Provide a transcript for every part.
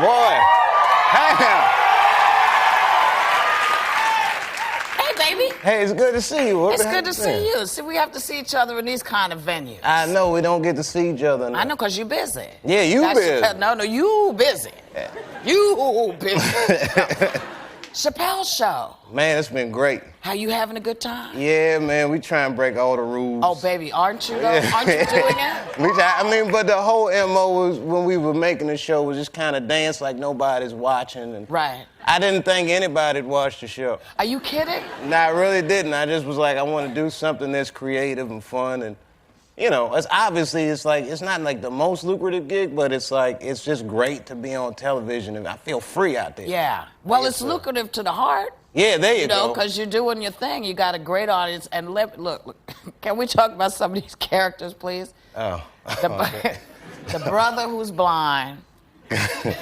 Boy. Hey. Baby. Hey, it's good to see you. It's good to see you. See, we have to see each other in these kind of venues. I know, we don't get to see each other. I know, because you're busy. Yeah, you busy. No, you busy. Yeah. You busy. Chappelle show. Man, it's been great. How you having a good time? Yeah, man, we try and break all the rules. Oh, baby, aren't you, though? Aren't you doing it? But the whole MO was, when we were making the show, was just kind of dance like nobody's watching. And right. I didn't think anybody'd watch the show. Are you kidding? No, I really didn't. I just was like, I want to do something that's creative and fun. And, you know, it's not like the most lucrative gig, but it's just great to be on television. And I feel free out there. Yeah. Well, it's lucrative to the heart. Yeah, there you go. You know, because you're doing your thing. You got a great audience. And look, can we talk about some of these characters, please? Oh. The brother who's blind. Clayton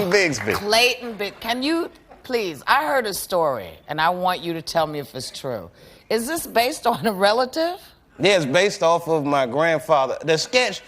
Bigsby. Can you, please, I heard a story, and I want you to tell me if it's true. Is this based on a relative? Yeah, it's based off of my grandfather. The sketch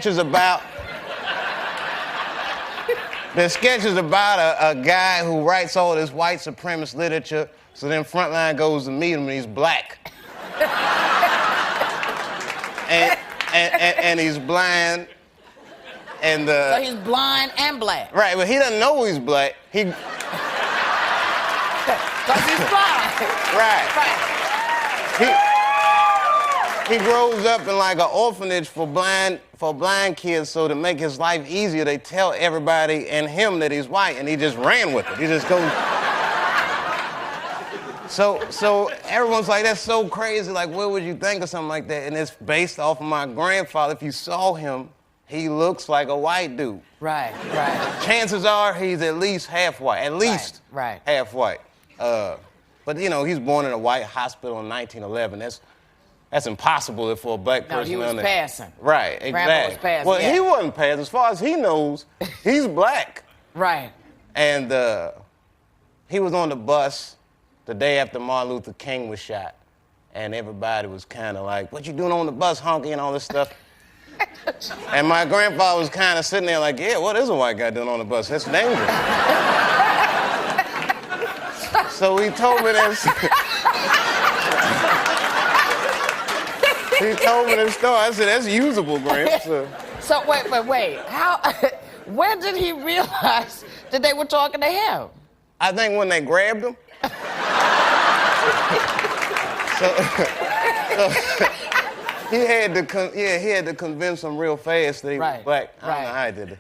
is about... The sketch is about a guy who writes all this white supremacist literature, so then Frontline goes to meet him, and he's black. and he's blind, and So he's blind and black. Right, but he doesn't know he's black. Because he's blind. Right. He grows up in like an orphanage for blind kids, so to make his life easier, they tell everybody and him that he's white, and he just ran with it. He just goes... So everyone's like, that's so crazy, like, what would you think of something like that? And it's based off of my grandfather. If you saw him, he looks like a white dude. Right. Chances are he's at least half white, right. half white. But, you know, he's born in a white hospital in 1911. That's impossible for a black person. No, he was passing. Right, exactly. Grandpa was passing, well, yeah. He wasn't passing. As far as he knows, he's black. Right. And he was on the bus the day after Martin Luther King was shot. And everybody was kind of like, what you doing on the bus, honky, and all this stuff? And my grandfather was kind of sitting there like, yeah, what is a white guy doing on the bus? That's dangerous. So he told me this. He told me this story. I said, that's usable, Gramps. So wait. How? When did he realize that they were talking to him? I think when they grabbed him. He had to convince them real fast that he was black. I don't know how he did it.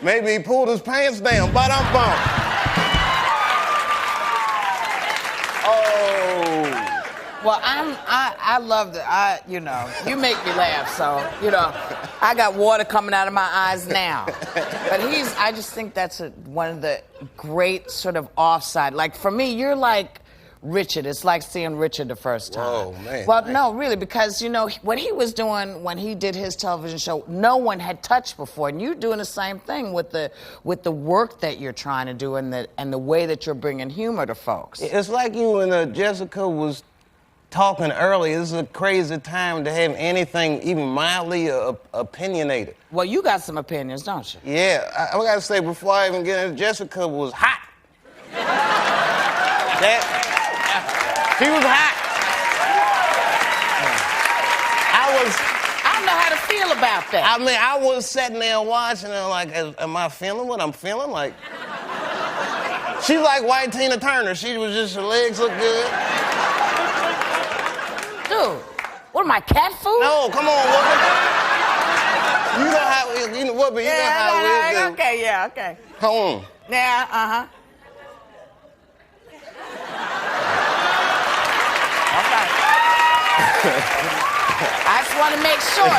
Maybe he pulled his pants down. Ba-dum-bum. Oh. Well, I love that. You make me laugh, so, I got water coming out of my eyes now. But I just think that's one of the great sort of offside. Like, for me, you're like Richard. It's like seeing Richard the first time. Oh, man. Well, no, really, because, what he was doing when he did his television show, no one had touched before. And you're doing the same thing with the work that you're trying to do and the way that you're bringing humor to folks. It's like you and Jessica was talking earlier. This is a crazy time to have anything even mildly opinionated. Well, you got some opinions, don't you? Yeah, I gotta say, before I even get into Jessica was hot. She was hot. I don't know how to feel about that. I mean, I was sitting there watching her like, am I feeling what I'm feeling? Like, she's like white Tina Turner. She was just, her legs look good. Dude, what am I, cat food? No, come on, Whoopi. You know how, Whoopi, you know how it is. Okay, yeah, okay. Come on. Yeah, uh-huh. All right. I just want to make sure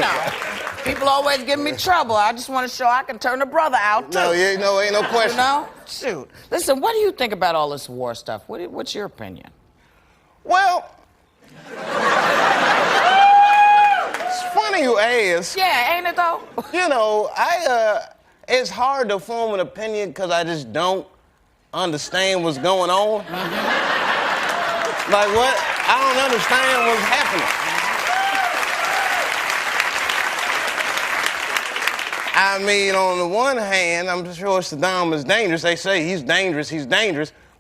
now, people always give me trouble. I just want to show I can turn a brother out, too. No, ain't no question. Shoot. Listen, what do you think about all this war stuff? What's your opinion? Well, it's funny you ask. Yeah, ain't it though? It's hard to form an opinion because I just don't understand what's going on. Mm-hmm. Like what? I don't understand what's happening. I mean, on the one hand, I'm sure Saddam is dangerous. They say he's dangerous.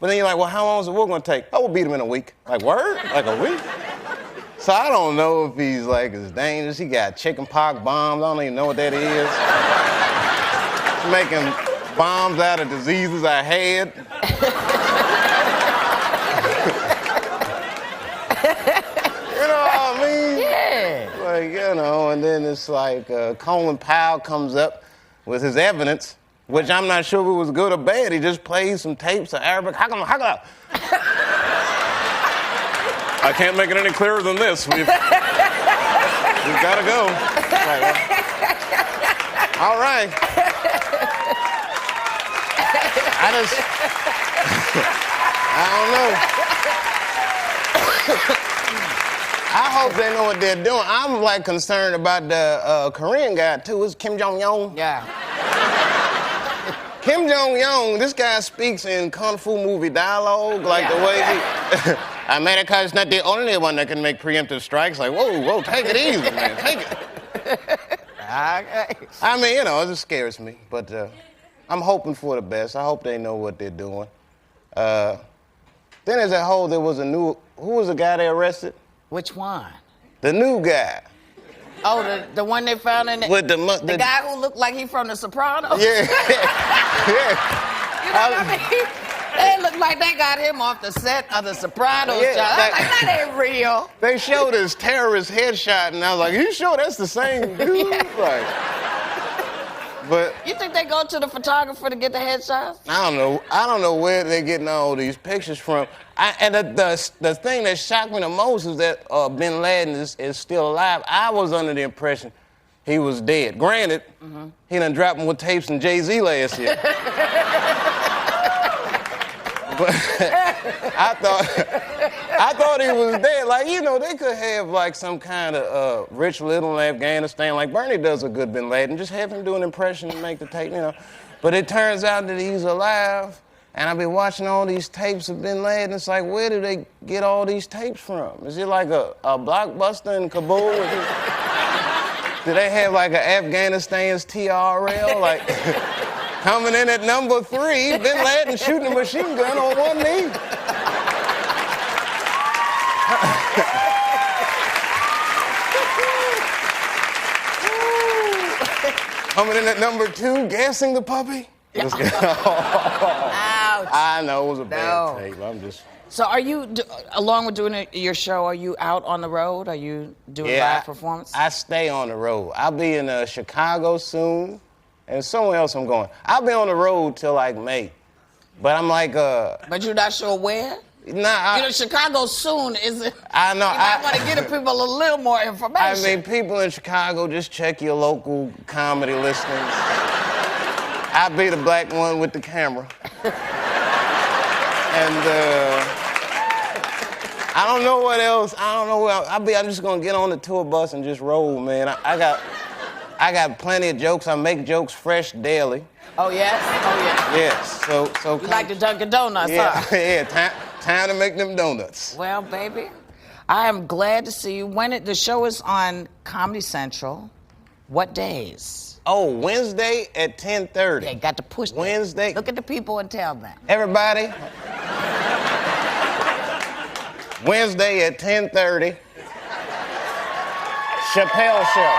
But then you're like, well, how long is the war gonna take? Oh, we'll beat him in a week. Like, word? Like a week? So I don't know if he's like as dangerous. He got chicken pox bombs. I don't even know what that is. He's making bombs out of diseases I had. You know what I mean? Yeah. Like, you know, and then it's like Colin Powell comes up with his evidence, which I'm not sure if it was good or bad. He just played some tapes of Arabic. Hakala. I can't make it any clearer than this. We've got to go. Like, all right. I don't know. I hope they know what they're doing. I'm like concerned about the Korean guy too. It's Kim Jong-un. Yeah. Kim Jong-un, this guy speaks in kung fu movie dialogue, like the way he... America is not the only one that can make preemptive strikes. Like, whoa, take it easy, man, take it. Okay. I mean, you know, it just scares me, but I'm hoping for the best. I hope they know what they're doing. Then there's that whole, there was a new, who was the guy they arrested? Which one? The new guy. Oh, the one they found in the... With the guy who looked like he from The Sopranos? Yeah. Yeah. You know what I mean? They looked like they got him off the set of The Sopranos. Yeah, that ain't real. They showed his terrorist headshot, and I was like, you sure that's the same dude? Yeah. Like, but You think they go to the photographer to get the headshots? I don't know where they're getting all these pictures from. And the thing that shocked me the most is that Bin Laden is still alive. I was under the impression he was dead. Granted, he done dropped more tapes than Jay-Z last year. But I thought he was dead. Like, you know, they could have like some kind of rich little in Afghanistan, like Bernie does a good Bin Laden. Just have him do an impression and make the tape, you know. But it turns out that he's alive, and I've been watching all these tapes of Bin Laden. It's like, where do they get all these tapes from? Is it like a blockbuster in Kabul? Do they have like an Afghanistan's TRL? Like, coming in at number 3, Bin Laden shooting a machine gun on one knee. Coming in at number 2, gassing the puppy. Ouch. I know it was a bad tape. I'm just... So are you, along with doing your show, are you out on the road? Are you doing live performance? I stay on the road. I'll be in Chicago soon, and somewhere else I'm going. I'll be on the road till like May. But I'm like... But you're not sure where? Nah, you know, Chicago soon isn't... I know. I want to give people a little more information. I mean, people in Chicago, just check your local comedy listings. I'll be the black one with the camera. And I don't know what else. I don't know where I'm just gonna get on the tour bus and just roll, man. I got plenty of jokes. I make jokes fresh daily. Oh yes? Oh yeah. Yes. So you like the Dunkin' Donuts, yeah, huh? Yeah. Time to make them donuts. Well, baby, I am glad to see you. The show is on Comedy Central. What days? Oh, Wednesday at 10:30. Yeah, got to push that. Wednesday. Look at the people and tell them. Everybody. Wednesday at 10:30. Chapelle Show.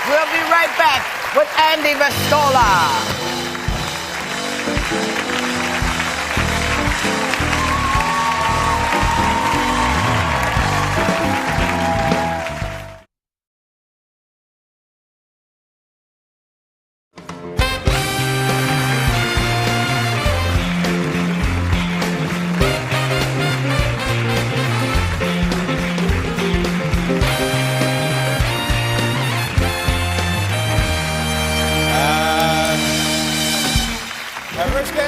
We'll be right back with Andy Vestola.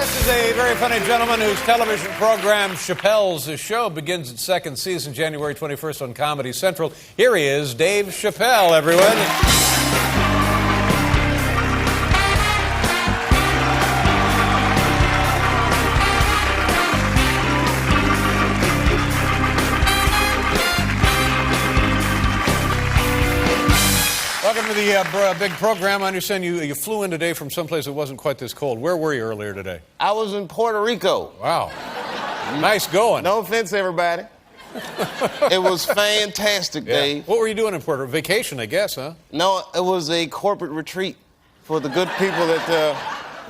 Is a very funny gentleman whose television program Chappelle's Show begins its second season January 21st on Comedy Central. Here he is, Dave Chappelle, everyone. the big program. I understand you flew in today from someplace that wasn't quite this cold. Where were you earlier today? I was in Puerto Rico. Wow. Nice going. No offense, everybody. It was fantastic, Dave. What were you doing in Puerto Rico? Vacation, I guess, huh? No, it was a corporate retreat for the good people at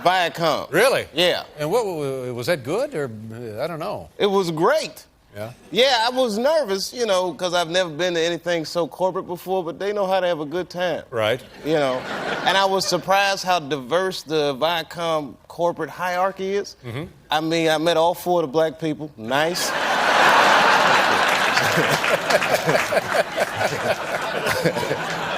Viacom. Really? Yeah. And what was that good, or I don't know? It was great. Yeah? Yeah, I was nervous, because I've never been to anything so corporate before, but they know how to have a good time. Right. And I was surprised how diverse the Viacom corporate hierarchy is. Mm-hmm. I mean, I met all 4 of the black people. Nice.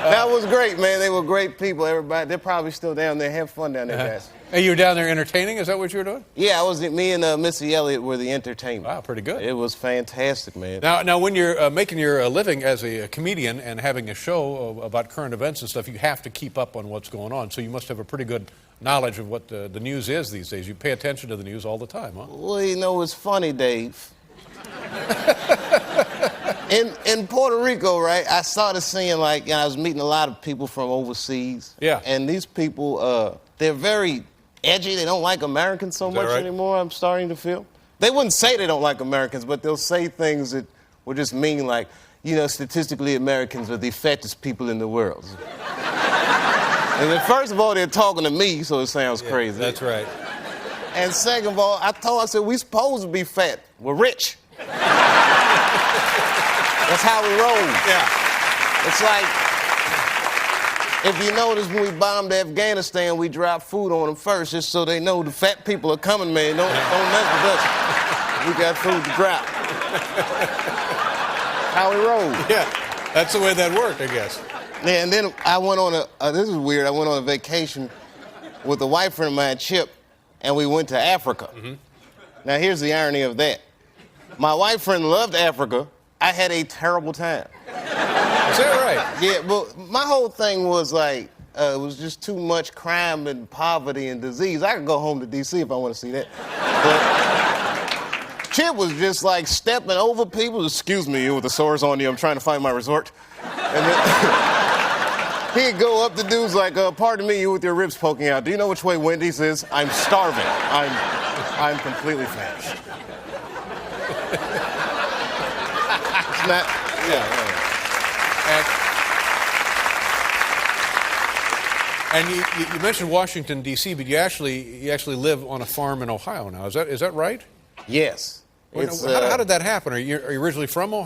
That was great, man. They were great people. Everybody, they're probably still down there. Have fun down there, guys. And you were down there entertaining? Is that what you were doing? Yeah, me and Missy Elliott were the entertainment. Wow, pretty good. It was fantastic, man. Now, when you're making your living as a comedian and having a show about current events and stuff, you have to keep up on what's going on. So you must have a pretty good knowledge of what the news is these days. You pay attention to the news all the time, huh? Well, it's funny, Dave. In Puerto Rico, right, I started seeing, I was meeting a lot of people from overseas. Yeah. And these people, they're very edgy. They don't like Americans so much anymore, I'm starting to feel. They wouldn't say they don't like Americans, but they'll say things that would just mean statistically Americans are the fattest people in the world. And then first of all, they're talking to me, so it sounds crazy. That's right. And second of all, I said, we supposed to be fat. We're rich. That's how we roll. Yeah. It's like, if you notice, when we bombed Afghanistan, we dropped food on them first, just so they know the fat people are coming, man. Don't mess with us. We got food to drop. How we roll. Yeah, that's the way that worked, I guess. Yeah, and then I went on this is weird, I went on a vacation with a white friend of mine, Chip, and we went to Africa. Mm-hmm. Now, here's the irony of that. My white friend loved Africa. I had a terrible time. Is that right? Yeah, but my whole thing was it was just too much crime and poverty and disease. I could go home to D.C. if I want to see that. But Chip was just stepping over people. Excuse me, you with the sores on you. I'm trying to find my resort. And then he'd go up to dudes pardon me, you with your ribs poking out. Do you know which way Wendy's is? I'm starving. I'm completely famished. Not, And you mentioned Washington D.C., but you actually live on a farm in Ohio now. Is that right? Yes. How did that happen? Are you originally from Ohio?